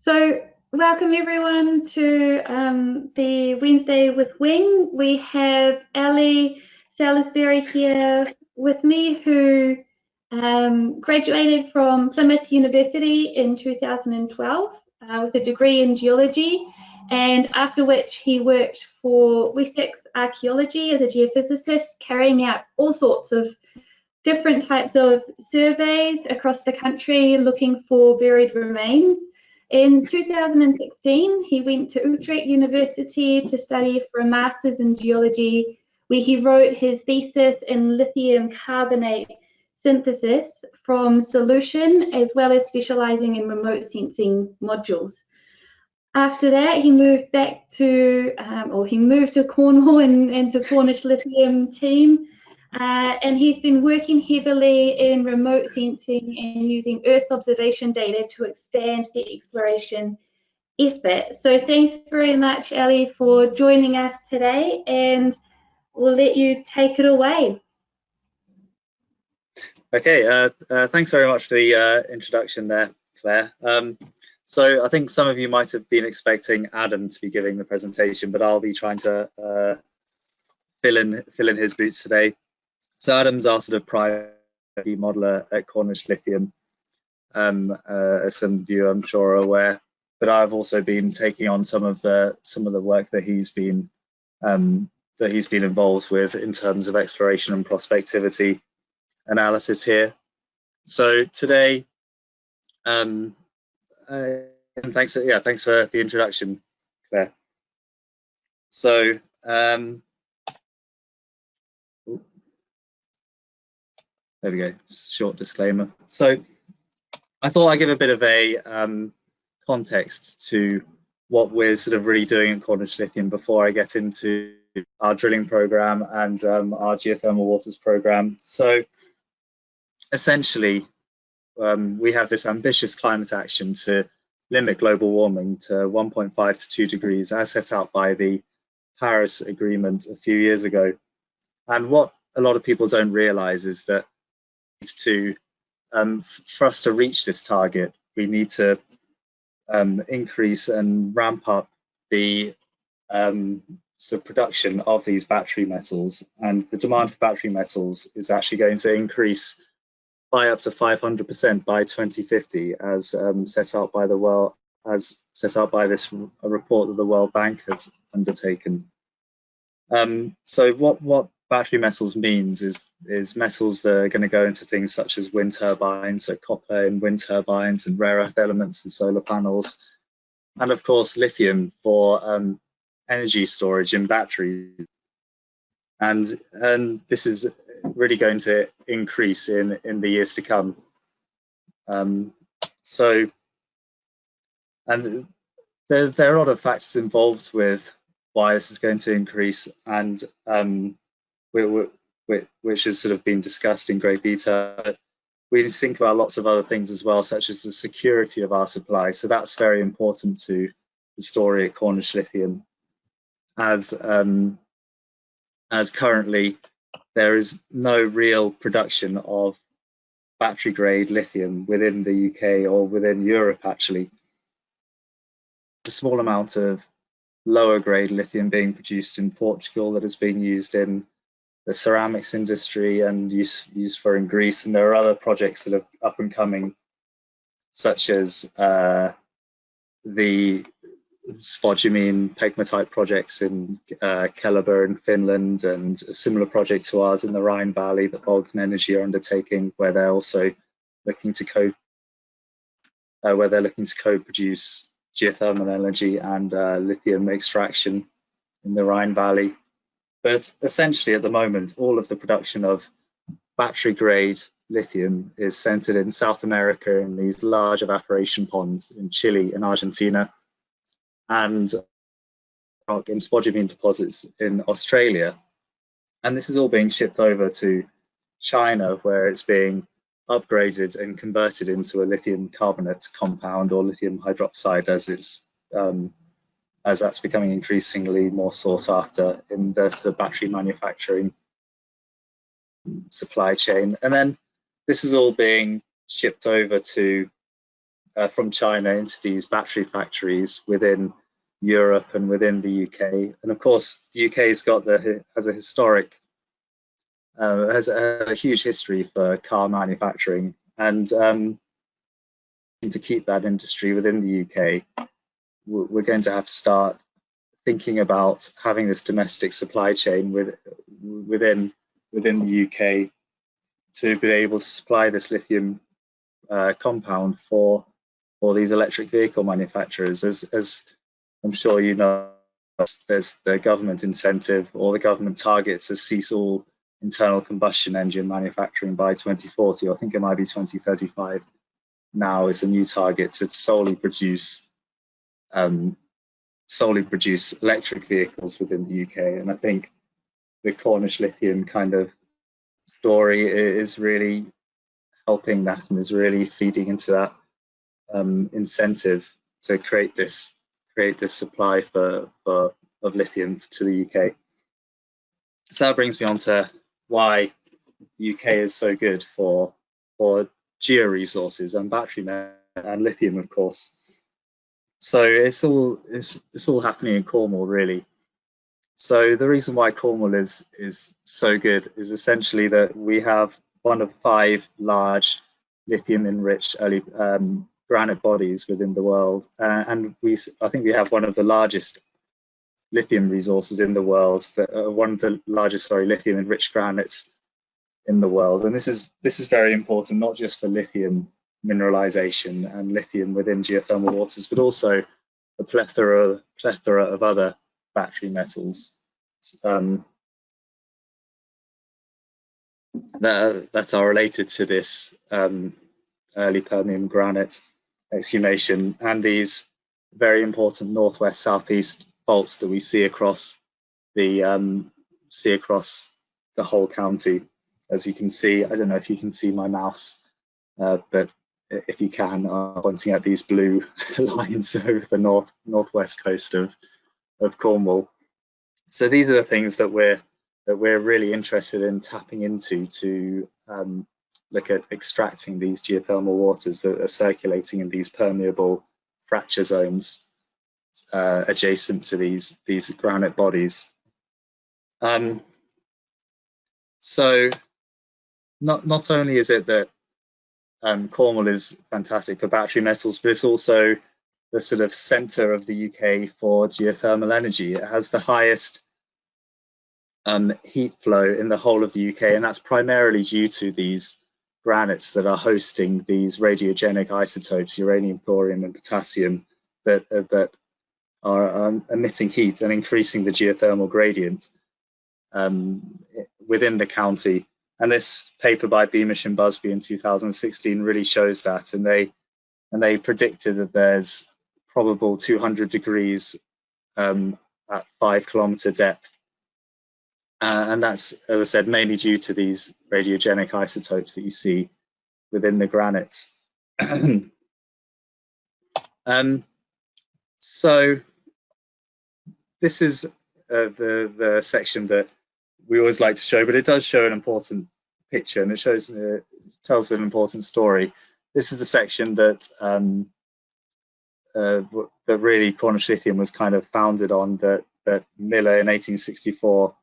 So welcome everyone to the Wednesday with Wing. We have Ali Salisbury here with me, who graduated from Plymouth University in 2012 with a degree in geology, and after which he worked for Wessex Archaeology as a geophysicist, carrying out all sorts of different types of surveys across the country looking for buried remains. In 2016, he went to Utrecht University to study for a master's in geology, where he wrote his thesis in lithium carbonate synthesis from solution, as well as specializing in remote sensing modules. After that, he moved back to, he moved to Cornwall and to Cornish Lithium team. And he's been working heavily in remote sensing and using Earth observation data to expand the exploration effort. So thanks very much, Ali, for joining us today, and we'll let you take it away. Okay, thanks very much for the introduction there, Claire. So I think some of you might have been expecting Adam to be giving the presentation, but I'll be trying to fill in his boots today. So Adam's our sort of private modeler at Cornish Lithium, as some of you I'm sure are aware. But I've also been taking on some of the work that he's been involved with in terms of exploration and prospectivity analysis here. So today, and thanks for the introduction, Claire. So. There we go, short disclaimer. So I thought I'd give a bit of a context to what we're sort of really doing at Cornish Lithium before I get into our drilling program and our geothermal waters program. So essentially, we have this ambitious climate action to limit global warming to 1.5 to 2 degrees as set out by the Paris Agreement a few years ago. And what a lot of people don't realize is that for us to reach this target, we need to increase and ramp up the sort of production of these battery metals, and the demand for battery metals is actually going to increase by up to 500% by 2050, as set out by this report that the World Bank has undertaken. So what battery metals means is metals that are going to go into things such as wind turbines, so copper in wind turbines, and rare earth elements in solar panels, and of course lithium for energy storage in batteries. And this is really going to increase in the years to come. And there are a lot of factors involved with why this is going to increase, and which has sort of been discussed in great detail. We need to think about lots of other things as well, such as the security of our supply. So that's very important to the story at Cornish Lithium, as currently there is no real production of battery grade lithium within the UK or within Europe actually. A small amount of lower grade lithium being produced in Portugal that is being used in the ceramics industry and used for in Greece, and there are other projects that are up and coming, such as the spodumene pegmatite projects in Keliber in Finland, and a similar project to ours in the Rhine Valley that Vulcan Energy are undertaking, where they're also looking to co-produce geothermal energy and lithium extraction in the Rhine Valley. But essentially, at the moment, all of the production of battery-grade lithium is centered in South America in these large evaporation ponds in Chile and Argentina, and in spodumene deposits in Australia. And this is all being shipped over to China, where it's being upgraded and converted into a lithium carbonate compound or lithium hydroxide, as that's becoming increasingly more sought after in the battery manufacturing supply chain. And then this is all being shipped over to from China into these battery factories within Europe and within the UK. And of course, the UK has a huge history for car manufacturing, and to keep that industry within the UK, we're going to have to start thinking about having this domestic supply chain within the UK to be able to supply this lithium compound for these electric vehicle manufacturers. As I'm sure you know, there's the government incentive or the government target to cease all internal combustion engine manufacturing by 2040, or I think it might be 2035 now is the new target, to solely produce electric vehicles within the UK. And I think the Cornish Lithium kind of story is really helping that, and is really feeding into that incentive to create this supply of lithium to the UK. So that brings me on to why the UK is so good for geo-resources and battery and lithium, of course. So it's all happening in Cornwall, really. So the reason why Cornwall is so good is essentially that we have one of 5 large lithium-enriched early granite bodies within the world, and I think we have one of the largest lithium resources in the world, one of the largest, lithium-enriched granites in the world. And this is very important, not just for lithium mineralization and lithium within geothermal waters, but also a plethora of other battery metals that are related to this early Permian granite exhumation, and these very important northwest-southeast faults that we see across the whole county. As you can see, I don't know if you can see my mouse, but if you can, I'm pointing at these blue lines over the northwest coast of Cornwall. So these are the things that we're really interested in tapping into to look at extracting these geothermal waters that are circulating in these permeable fracture zones adjacent to these granite bodies. So not only is it that Cornwall is fantastic for battery metals, but it's also the sort of centre of the UK for geothermal energy. It has the highest heat flow in the whole of the UK, and that's primarily due to these granites that are hosting these radiogenic isotopes, uranium, thorium, and potassium, that are emitting heat and increasing the geothermal gradient within the county. And this paper by Beamish and Busby in 2016 really shows that, and they predicted that there's probable 200 degrees at 5-kilometre depth, and that's, as I said, mainly due to these radiogenic isotopes that you see within the granites. So this is the section that we always like to show, but it does show an important picture, and it tells an important story. This is the section that that really Cornish Lithium was kind of founded on, that Miller in 1864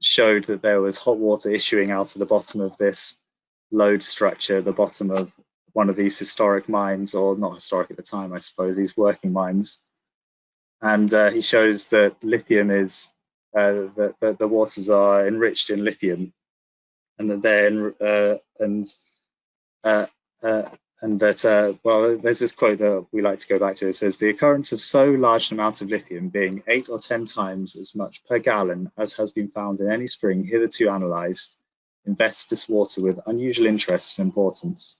showed that there was hot water issuing out of the bottom of this lode structure, the bottom of one of these historic mines, or not historic at the time, I suppose, these working mines. And he shows that lithium is, that the waters are enriched in lithium, and that they're and that, well, there's this quote that we like to go back to. It says, "The occurrence of so large an amount of lithium, being 8 or 10 times as much per gallon as has been found in any spring hitherto analysed, invests this water with unusual interest and importance.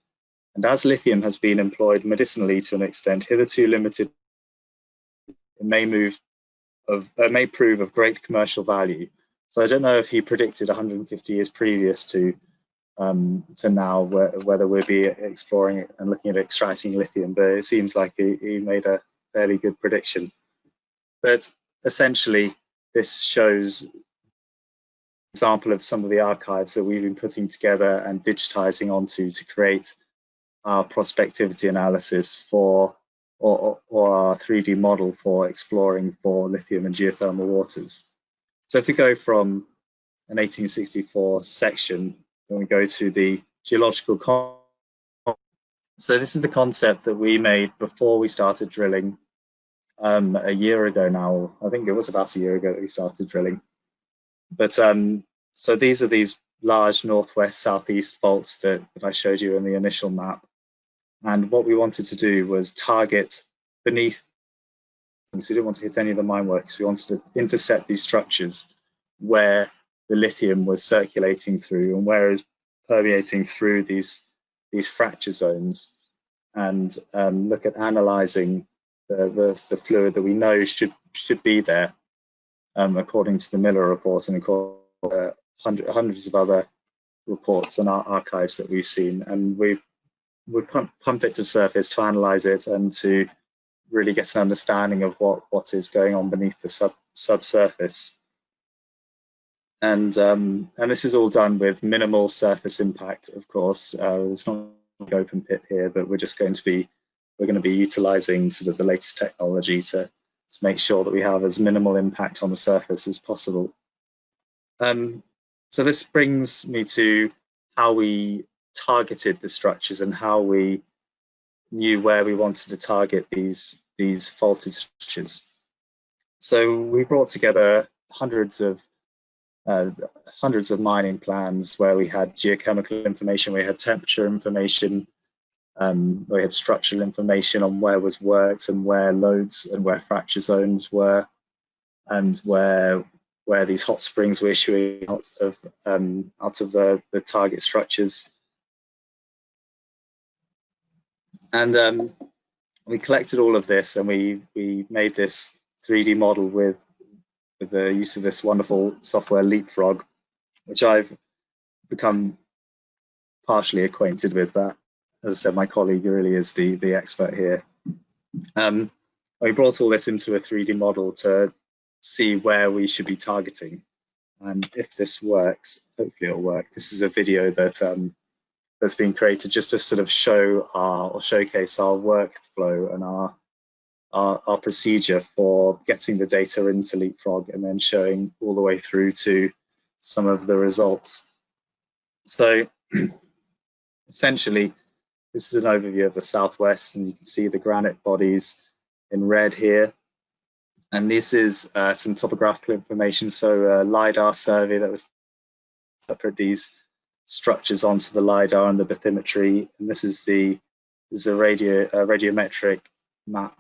And as lithium has been employed medicinally to an extent hitherto limited, it may prove of great commercial value." So I don't know if he predicted 150 years previous to now whether we'll be exploring and looking at extracting lithium, but it seems like he made a fairly good prediction. But essentially, this shows an example of some of the archives that we've been putting together and digitizing onto to create our prospectivity analysis for, or our 3D model for exploring for lithium and geothermal waters. So if we go from an 1864 section, then we go to the Geological Car. So this is the concept that we made before we started drilling a year ago now. I think it was about a year ago that we started drilling. But so these are these large northwest southeast faults that I showed you in the initial map. And what we wanted to do was target beneath, so we didn't want to hit any of the mine works. We wanted to intercept these structures where the lithium was circulating through and where it's permeating through these fracture zones, and look at analyzing the fluid that we know should be there, according to the Miller report and according to hundreds of other reports and our archives that we've seen. And we pump it to surface to analyze it and to really get an understanding of what is going on beneath the subsurface. And this is all done with minimal surface impact, of course. There's not an open pit here, but we're going to be utilizing sort of the latest technology to make sure that we have as minimal impact on the surface as possible. So this brings me to how we targeted the structures and how we knew where we wanted to target these faulted structures. So we brought together hundreds of mining plans where we had geochemical information, we had temperature information, we had structural information on where was worked and where loads and where fracture zones were, and where these hot springs were issuing out of the target structures. And we collected all of this, and we made this 3D model with the use of this wonderful software Leapfrog, which I've become partially acquainted with. But as I said, my colleague really is the expert here. We brought all this into a 3D model to see where we should be targeting, and if this works, hopefully it'll work. This is a video that that's been created just to sort of show or showcase our workflow and our procedure for getting the data into Leapfrog and then showing all the way through to some of the results. So essentially, this is an overview of the southwest, and you can see the granite bodies in red here. And this is some topographical information, so a LiDAR survey that was to put these structures onto the LiDAR and the bathymetry. And this is a radiometric map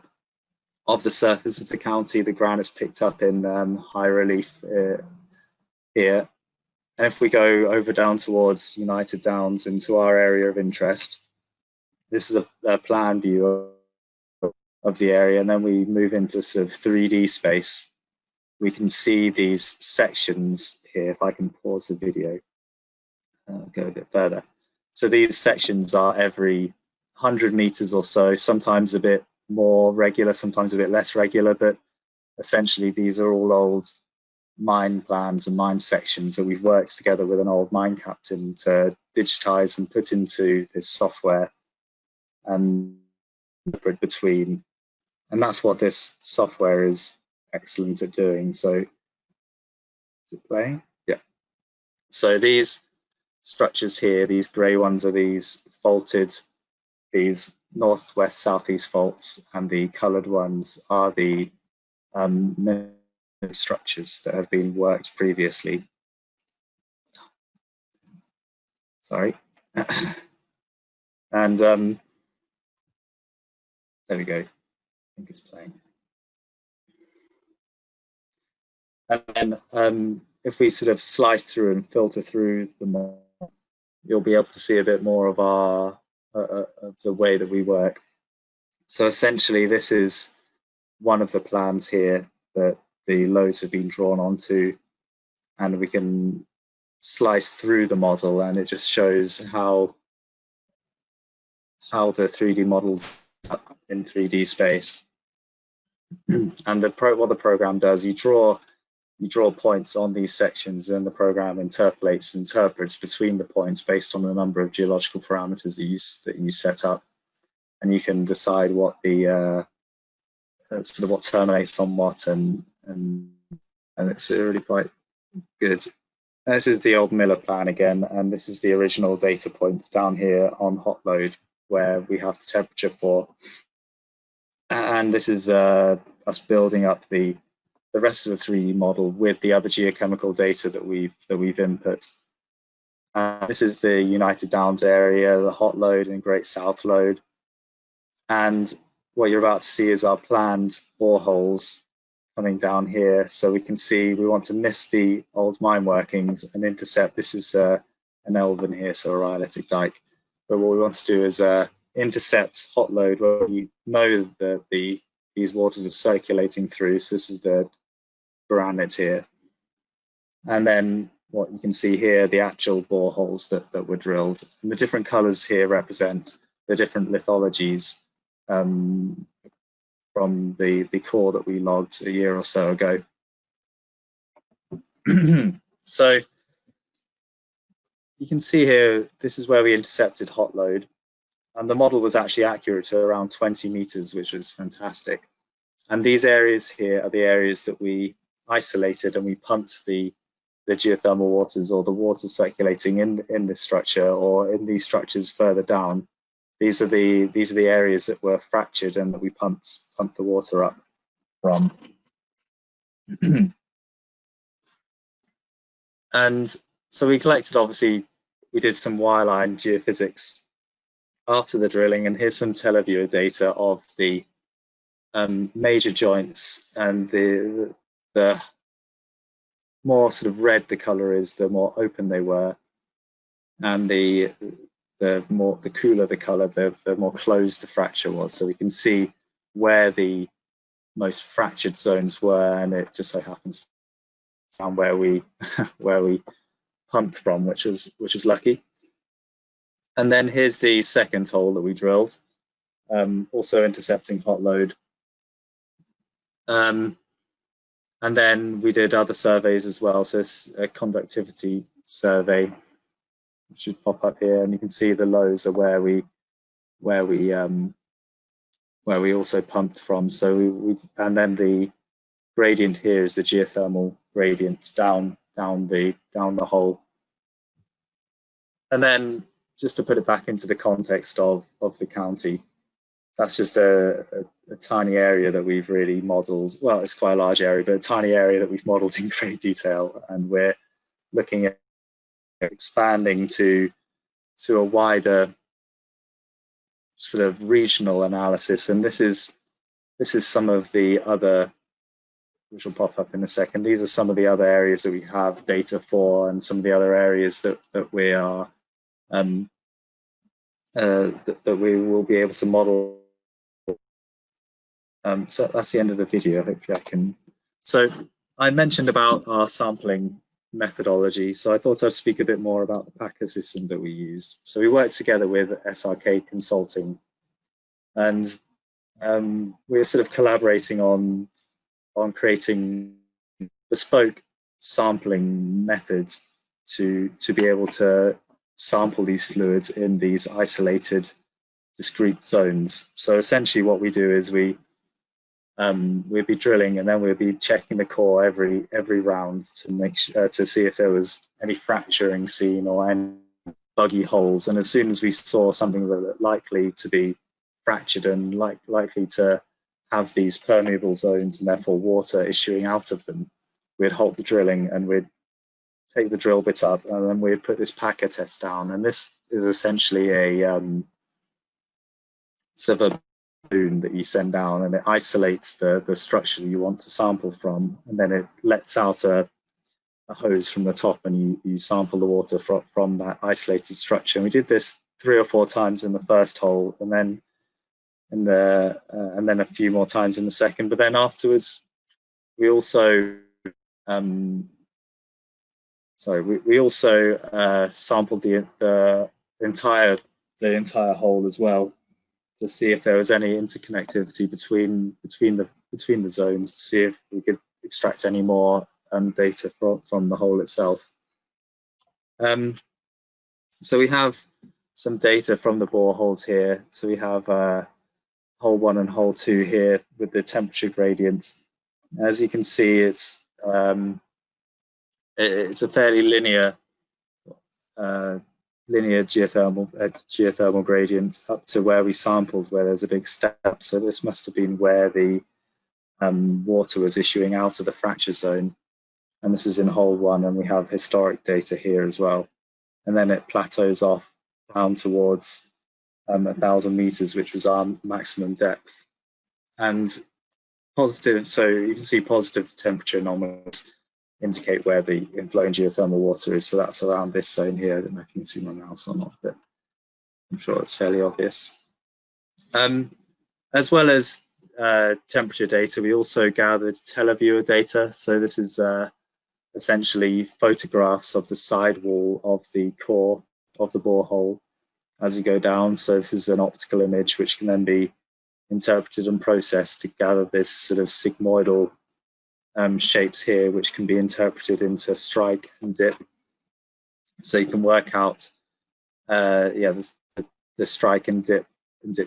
of the surface of the county. The granite's picked up in high relief here. And if we go over down towards United Downs into our area of interest, this is a plan view of the area, and then we move into sort of 3D space. We can see these sections here. If I can pause the video, go a bit further. So these sections are every 100 meters or so, sometimes a bit more regular, sometimes a bit less regular, but essentially these are all old mine plans and mine sections that we've worked together with an old mine captain to digitize and put into this software and between. And that's what this software is excellent at doing. So is it playing? Yeah. So these structures here, these grey ones are these faulted, these northwest southeast faults, and the coloured ones are the structures that have been worked previously. Sorry. And there we go. I think it's playing. And then if we sort of slice through and filter through the model, you'll be able to see a bit more of of the way that we work. So essentially, this is one of the plans here that the loads have been drawn onto, and we can slice through the model, and it just shows how the 3D models in 3D space. And what the program does, you draw you draw points on these sections, and the program interpolates and interprets between the points based on a number of geological parameters that you set up, and you can decide what the sort of what terminates on what, and it's really quite good. And this is the old Miller plan again, and this is the original data point down here on hot load where we have the temperature for, and this is us building up the rest of the 3D model with the other geochemical data that we've input. This is the United Downs area, the hot load and Great South load, and what you're about to see is our planned boreholes coming down here. So we can see we want to miss the old mine workings and intercept. This is an elven here, so a rhyolitic dike. But what we want to do is intercept hot load where we know that these waters are circulating through. So this is the granite here. And then what you can see here, the actual boreholes that were drilled. And the different colors here represent the different lithologies from the core that we logged a year or so ago. So you can see here, this is where we intercepted hot load, and the model was actually accurate to around 20 meters, which was fantastic. And these areas here are the areas that we isolated, and we pumped the geothermal waters, or the water circulating in this structure or in these structures further down. These are the areas that were fractured and that we pumped the water up from. And so we collected, obviously, we did some wireline geophysics after the drilling, and here's some televiewer data of the major joints, and the more sort of red the color is, the more open they were, and the cooler the color, the more closed the fracture was. So we can see where the most fractured zones were, and it just so happens found where we pumped from, which is lucky. And then here's the second hole that we drilled, also intercepting hot load. And then we did other surveys as well. So it's a conductivity survey, which should pop up here, and you can see the lows are where we also pumped from. So and then the gradient here is the geothermal gradient down the hole. And then just to put it back into the context of the county, that's just a tiny area that we've really modeled. Well, it's quite a large area, but a tiny area that we've modeled in great detail, and we're looking at expanding to a wider sort of regional analysis. And this is some of the other, which will pop up in a second. These are some of the other areas that we have data for, and some of the other areas that we are that we will be able to model. So that's the end of the video. Hopefully I can. So I mentioned about our sampling methodology, so I thought I'd speak a bit more about the Packer system that we used. So we worked together with SRK Consulting, and we were sort of collaborating on creating bespoke sampling methods to be able to sample these fluids in these isolated discrete zones. So essentially what we do is we'd be drilling, and then we'd be checking the core every round to make sure, to see if there was any fracturing seen or any buggy holes. And as soon as we saw something that looked likely to be fractured and likely to have these permeable zones and therefore water issuing out of them, we'd halt the drilling and we'd take the drill bit up, and then we'd put this Packer test down. And this is essentially a sort of a balloon that you send down, and it isolates the structure you want to sample from, and then it lets out a hose from the top, and you sample the water from that isolated structure. And we did this 3 or 4 times in the first hole, and then a few more times in the second. But then afterwards, we also sampled the entire hole as well, to see if there was any interconnectivity between the zones, to see if we could extract any more data from the hole itself. So we have some data from the boreholes here. So we have hole 1 and hole 2 here with the temperature gradient. As you can see, it's a fairly linear geothermal gradient up to where we sampled, where there's a big step. So this must have been where the water was issuing out of the fracture zone. And this is in hole 1, and we have historic data here as well. And then it plateaus off down towards 1,000 meters, which was our maximum depth. And positive, so you can see positive temperature anomalies indicate where the inflowing geothermal water is. So that's around this zone here. I don't know if you can see my mouse or not, but I'm sure it's fairly obvious. As well as temperature data, we also gathered televiewer data. So this is essentially photographs of the sidewall of the core of the borehole as you go down. So this is an optical image which can then be interpreted and processed to gather this sort of sigmoidal shapes here, which can be interpreted into strike and dip. So you can work out the strike and dip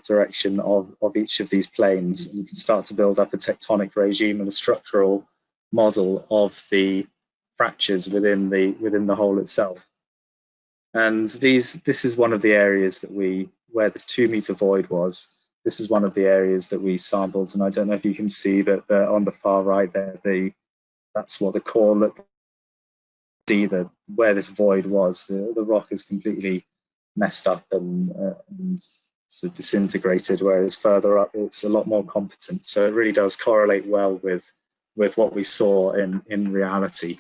direction of each of these planes, and you can start to build up a tectonic regime and a structural model of the fractures within the hole itself. And this is one of the areas that where this 2 meter void was. This is one of the areas that we sampled, and I don't know if you can see, but on the far right there, that's what the core looked like. Where this void was, the rock is completely messed up and sort of disintegrated, whereas further up it's a lot more competent. So it really does correlate well with what we saw in reality.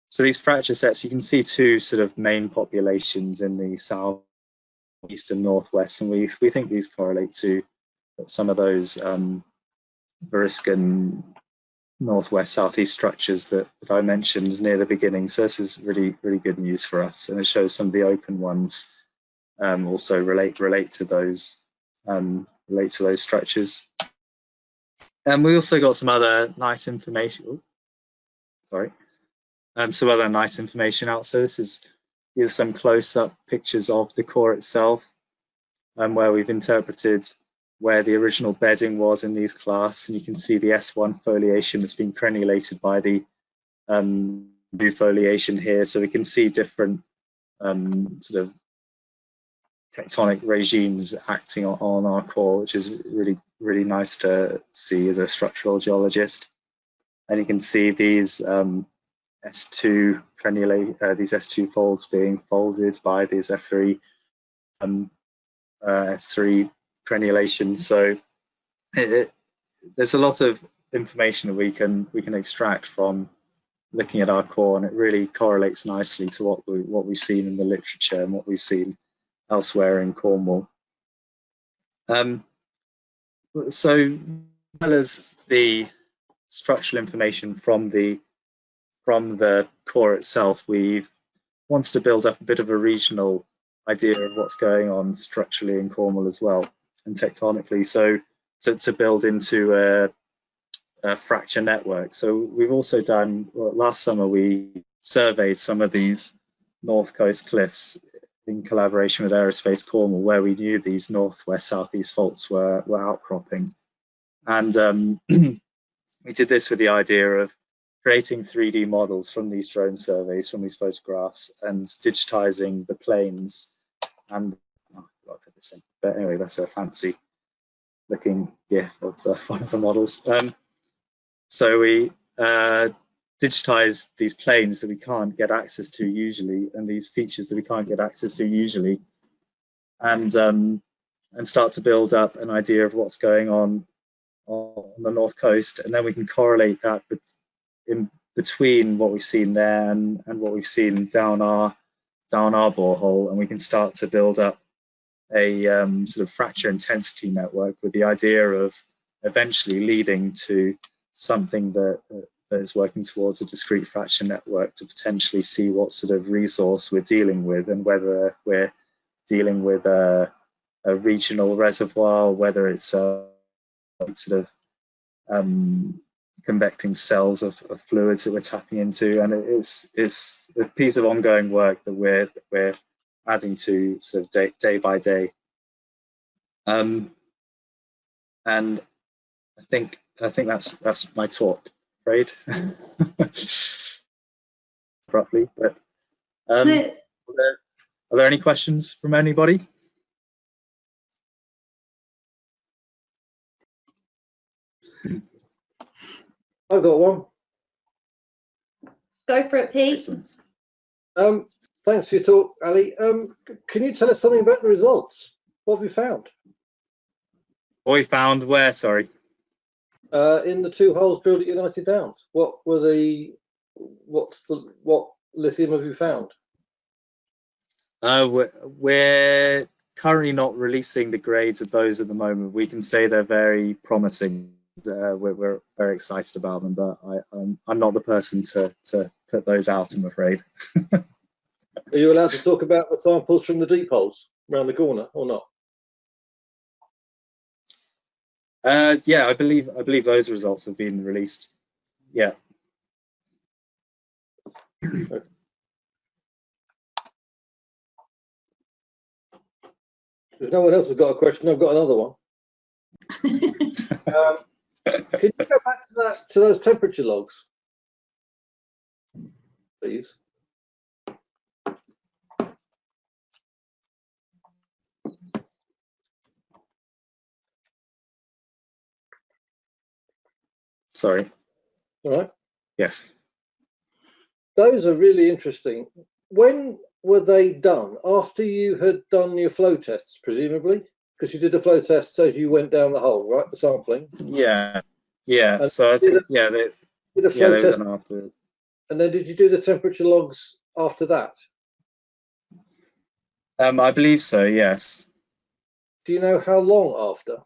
So these fracture sets, you can see 2 sort of main populations in the south, east and northwest, and we think these correlate to some of those Variscan northwest southeast structures that I mentioned near the beginning. So this is really good news for us, and it shows some of the open ones also relate to those structures. And we also got some other nice information. Some other nice information out. So these are some close-up pictures of the core itself, where we've interpreted where the original bedding was in these clasts, and you can see the S1 foliation that's been crenulated by the new foliation here. So we can see different sort of tectonic regimes acting on our core, which is really nice to see as a structural geologist. And you can see these S2 these S2 folds being folded by these F3 S3 crenulation. So there's a lot of information that we can extract from looking at our core, and it really correlates nicely to what we've seen in the literature and what we've seen elsewhere in Cornwall. So, as well as the structural information from the core itself, we've wanted to build up a bit of a regional idea of what's going on structurally in Cornwall as well, and tectonically. So to build into a fracture network. So we've also done, last summer we surveyed some of these north coast cliffs in collaboration with Aerospace Cornwall, where we knew these northwest southeast faults were outcropping. And we did this with the idea of creating 3D models from these drone surveys, from these photographs, and digitizing the planes. And I'll put this in. But anyway, that's a fancy looking GIF of one of the models. So we digitized these planes that we can't get access to usually, and these features that we can't get access to usually, and start to build up an idea of what's going on the north coast, and then we can correlate that in between what we've seen there and what we've seen down our borehole, and we can start to build up a sort of fracture intensity network with the idea of eventually leading to something that is working towards a discrete fracture network, to potentially see what sort of resource we're dealing with, and whether we're dealing with a regional reservoir, whether it's a sort of convecting cells of fluids that we're tapping into, and it's a piece of ongoing work that we're adding to sort of day by day. And I think that's my talk, afraid. Abruptly, but are there any questions from anybody? I've got one. Go for it, Pete. Excellent. Thanks for your talk, Ali. Can you tell us something about the results? What have you found? What we found where, sorry? In the 2 holes drilled at United Downs. What lithium have you found? We're currently not releasing the grades of those at the moment. We can say they're very promising. We're very excited about them, but I'm not the person to put those out, I'm afraid. Are you allowed to talk about the samples from the deep holes around the corner or not? Yeah, I believe those results have been released. Yeah. Okay. If no one else has got a question, I've got another one. Can you go back to those temperature logs, please? Sorry. All right. Yes. Those are really interesting. When were they done? After you had done your flow tests, presumably? Because you did the flow tests as you went down the hole, right? The sampling. Yeah. Yeah. And so I think they were done after. And then did you do the temperature logs after that? I believe so. Yes. Do you know how long after?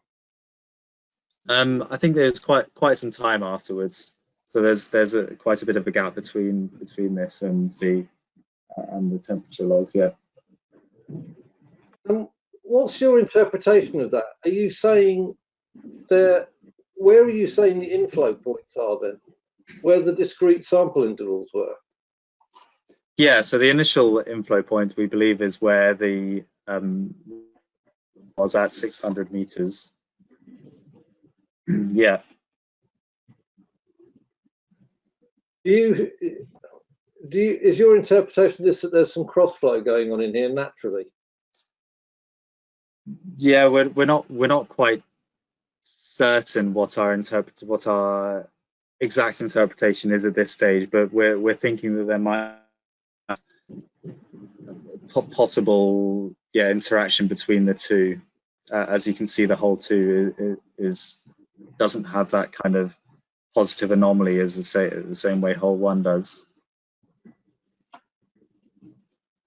I think there's quite some time afterwards. So there's quite a bit of a gap between this and the temperature logs. Yeah. What's your interpretation of that? Are you saying where are you saying the inflow points are then? Where the discrete sample intervals were? Yeah, so the initial inflow point we believe is where the was at 600 meters. Yeah. Is your interpretation this that there's some crossflow going on in here naturally? Yeah, we're not quite certain what our exact interpretation is at this stage, but we're thinking that there might be possible interaction between the two. As you can see, the hole 2 doesn't have that kind of positive anomaly as the same way hole 1 does.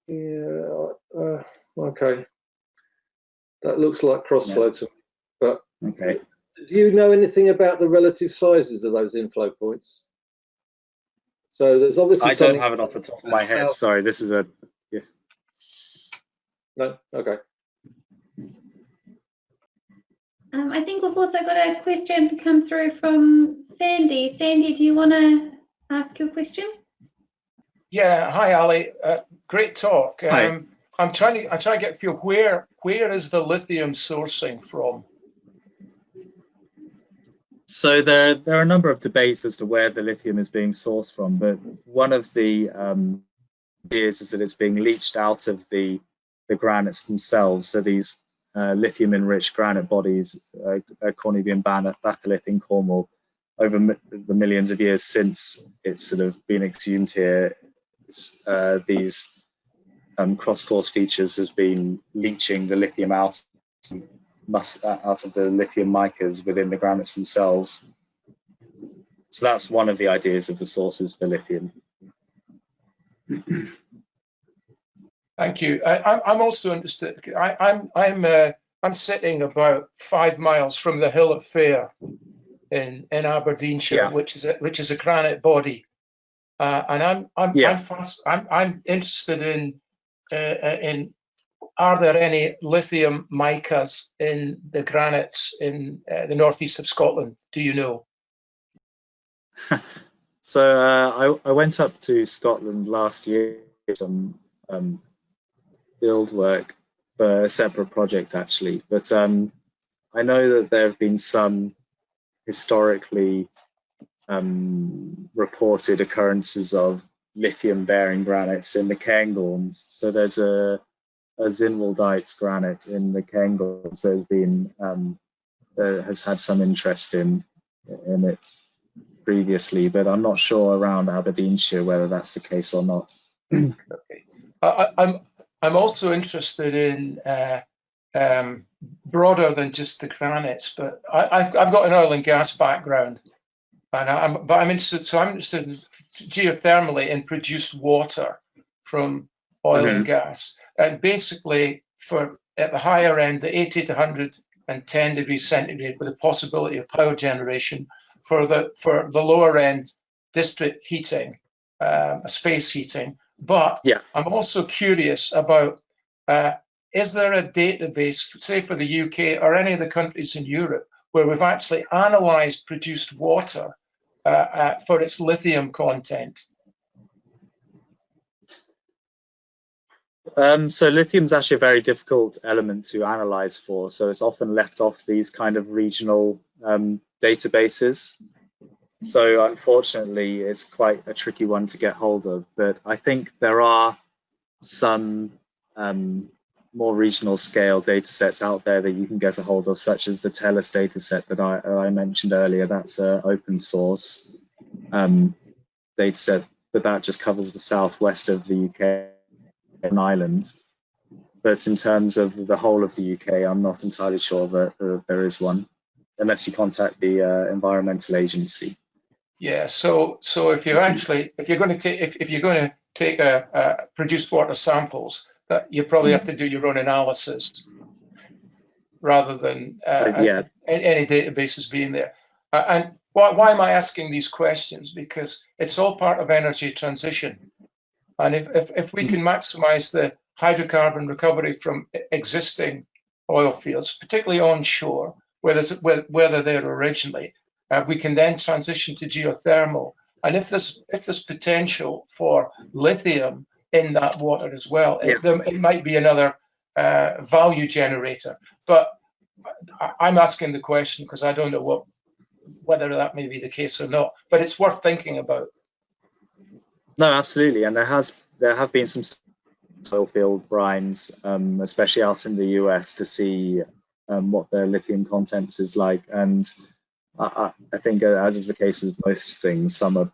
Yeah. Okay. That looks like crossflow to me. But okay. Do you know anything about the relative sizes of those inflow points? So there's obviously. I don't have it off the top of my head. Sorry, this is a. Yeah. No. Okay. I think we've also got a question to come through from Sandy. Sandy, do you want to ask your question? Yeah. Hi, Ali. Great talk. Hi. I'm trying to get a feel where is the lithium sourcing from? So there are a number of debates as to where the lithium is being sourced from, but one of the ideas is that it's being leached out of the granites themselves. So these lithium-enriched granite bodies, Cornish batholith in Cornwall, over the millions of years since it's sort of been exhumed here, these cross-course features has been leaching the lithium out of the lithium micas within the granites themselves. So that's one of the ideas of the sources for lithium. Thank you. I'm also interested. I'm sitting about 5 miles from the Hill of Fare in Aberdeenshire, which is a granite body, and I'm interested in are there any lithium micas in the granites in the northeast of Scotland? Do you know? So I went up to Scotland last year for some field work for a separate project actually, but I know that there have been some historically reported occurrences of lithium-bearing granites in the Cairngorms. So there's a Zinwaldite granite in the Cairngorms. There's been has had some interest in it previously, but I'm not sure around Aberdeenshire whether that's the case or not. Okay. I'm also interested in broader than just the granites, but I've got an oil and gas background, and I'm interested in geothermally in produced water from oil and gas, and basically at the higher end, the 80 to 110 degrees centigrade, with the possibility of power generation for the lower end district heating, space heating. But yeah, I'm also curious about, is there a database, say for the UK or any of the countries in Europe, where we've actually analysed produced water for its lithium content? So lithium is actually a very difficult element to analyze for, so it's often left off these kind of regional databases. So unfortunately, it's quite a tricky one to get hold of, but I think there are some more regional scale data sets out there that you can get a hold of, such as the TELUS data set that I mentioned earlier. That's an open source data set, but that just covers the southwest of the UK and Ireland. But in terms of the whole of the UK, I'm not entirely sure that there is one, unless you contact the environmental agency. Yeah. So if you're going to take a produced water samples, that you probably have to do your own analysis rather than any databases being there. And why am I asking these questions? Because it's all part of energy transition. And if we can maximize the hydrocarbon recovery from existing oil fields, particularly onshore, where they're there originally, we can then transition to geothermal. And if there's potential for lithium in that water as well, it might be another value generator. But I'm asking the question because I don't know whether that may be the case or not. But it's worth thinking about. No, absolutely, and there have been some oil field brines, especially out in the US, to see what their lithium content is like, and I think, as is the case with most things, some are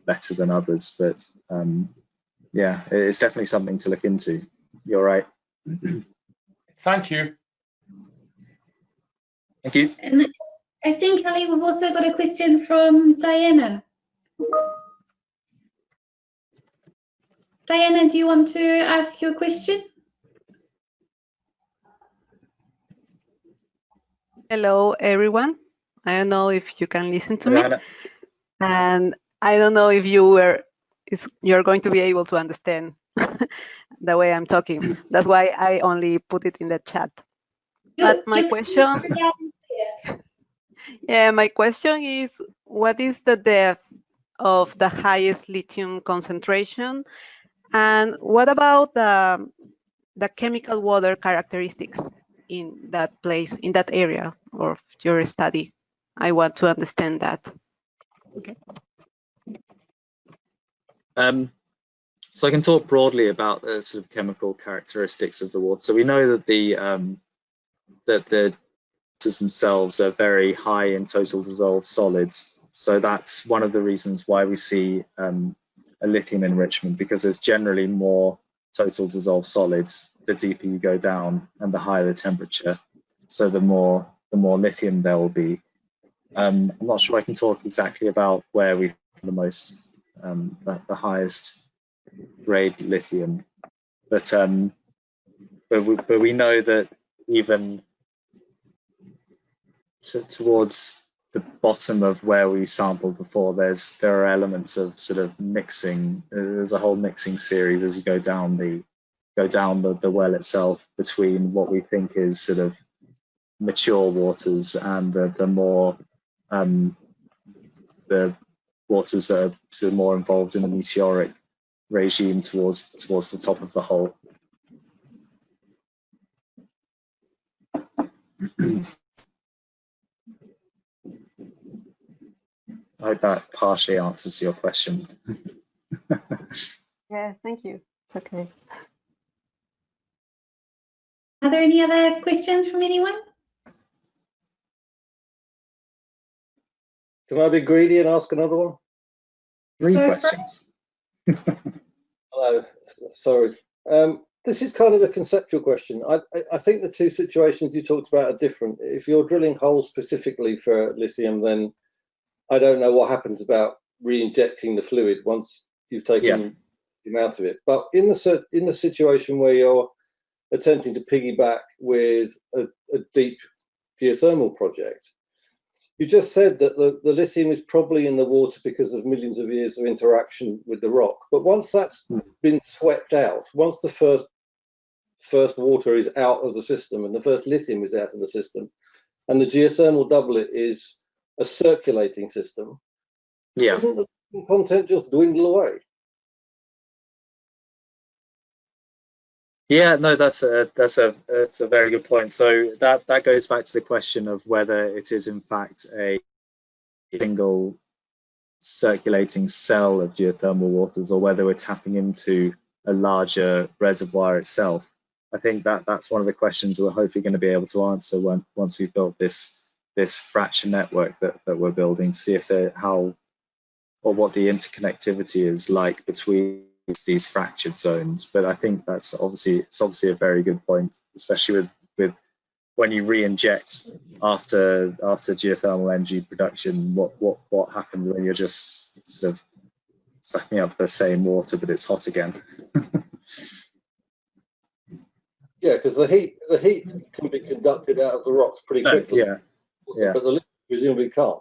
better than others, but yeah, it's definitely something to look into. You're right. Thank you. Thank you. And I think, Ali, we've also got a question from Diana. Diana, do you want to ask your question? Hello, everyone. I don't know if you can listen to me, and I don't know if you're going to be able to understand the way I'm talking. That's why I only put it in the chat. But my question, my question is, what is the depth of the highest lithium concentration, and what about the chemical water characteristics in that place, in that area of your study? I want to understand that. Okay. So I can talk broadly about the sort of chemical characteristics of the water. So we know that the waters themselves are very high in total dissolved solids. So that's one of the reasons why we see a lithium enrichment, because there's generally more total dissolved solids the deeper you go down and the higher the temperature. So the more lithium there will be. I'm not sure I can talk exactly about where we find the most, the highest grade lithium, but we know that even towards the bottom of where we sampled before, there are elements of sort of mixing. There's a whole mixing series as you go down the well itself, between what we think is sort of mature waters and the more the waters that are sort of more involved in the meteoric regime towards the top of the hole. I hope that partially answers your question. Yeah, thank you. Okay. Are there any other questions from anyone? Can I be greedy and ask another one? 3 Go for questions. Hello, sorry. This is kind of a conceptual question. I think the two situations you talked about are different. If you're drilling holes specifically for lithium, then I don't know what happens about re-injecting the fluid once you've taken the amount of it. But in the situation where you're attempting to piggyback with a deep geothermal project, you just said that the lithium is probably in the water because of millions of years of interaction with the rock. But once that's been swept out, once the first water is out of the system and the first lithium is out of the system, and the geothermal doublet is a circulating system, doesn't the lithium content just dwindle away? Yeah, no, that's a very good point. So that goes back to the question of whether it is in fact a single circulating cell of geothermal waters, or whether we're tapping into a larger reservoir itself. I think that's one of the questions that we're hopefully going to be able to answer once we've built this fracture network that we're building, see if what the interconnectivity is like between these fractured zones. But I think it's obviously a very good point, especially with when you re-inject after geothermal energy production. What happens when you're just sort of sucking up the same water, but it's hot again? Yeah, because the heat can be conducted out of the rocks pretty quickly. Yeah. But the liquid presumably can't.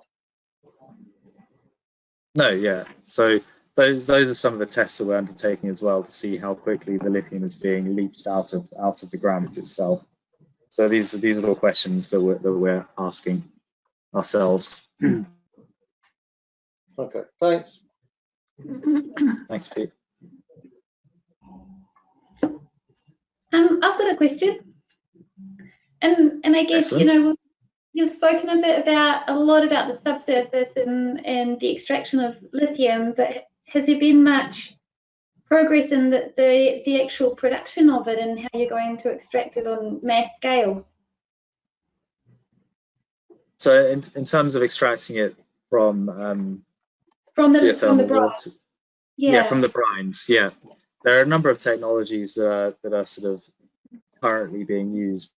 No, yeah. So those are some of the tests that we're undertaking as well, to see how quickly the lithium is being leached out of the granite itself. So these are all questions that we're asking ourselves. Okay, thanks. Thanks, Pete. I've got a question, and I guess Excellent. you've spoken a lot about the subsurface and the extraction of lithium, but has there been much progress in the actual production of it and how you're going to extract it on mass scale? So in terms of extracting it from the geothermal brine. water, from the brines, there are a number of technologies that are sort of currently being used.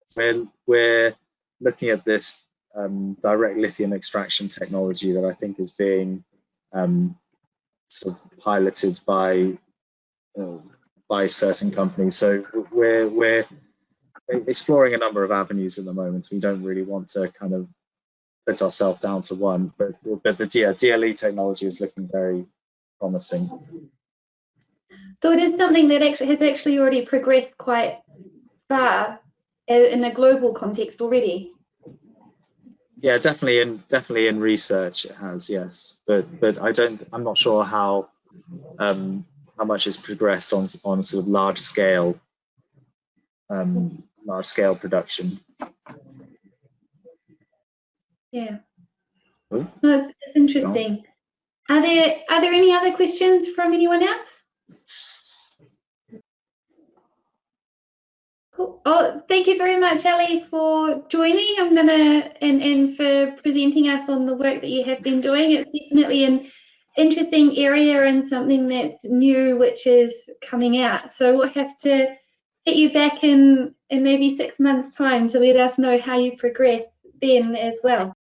We're looking at this direct lithium extraction technology that I think is being sort of piloted by certain companies. So we're exploring a number of avenues at the moment. We don't really want to kind of put ourselves down to one, but the DLE technology is looking very promising. So it is something that has actually already progressed quite far in a global context already. Yeah, definitely in research it has, yes, but I'm not sure how much has progressed on sort of large scale production. Yeah, no, it's interesting. Are there any other questions from anyone else? Cool. Oh, thank you very much, Ali, for joining. And for presenting us on the work that you have been doing. It's definitely an interesting area and something that's new, which is coming out. So we'll have to get you back in maybe 6 months' time to let us know how you progress then as well.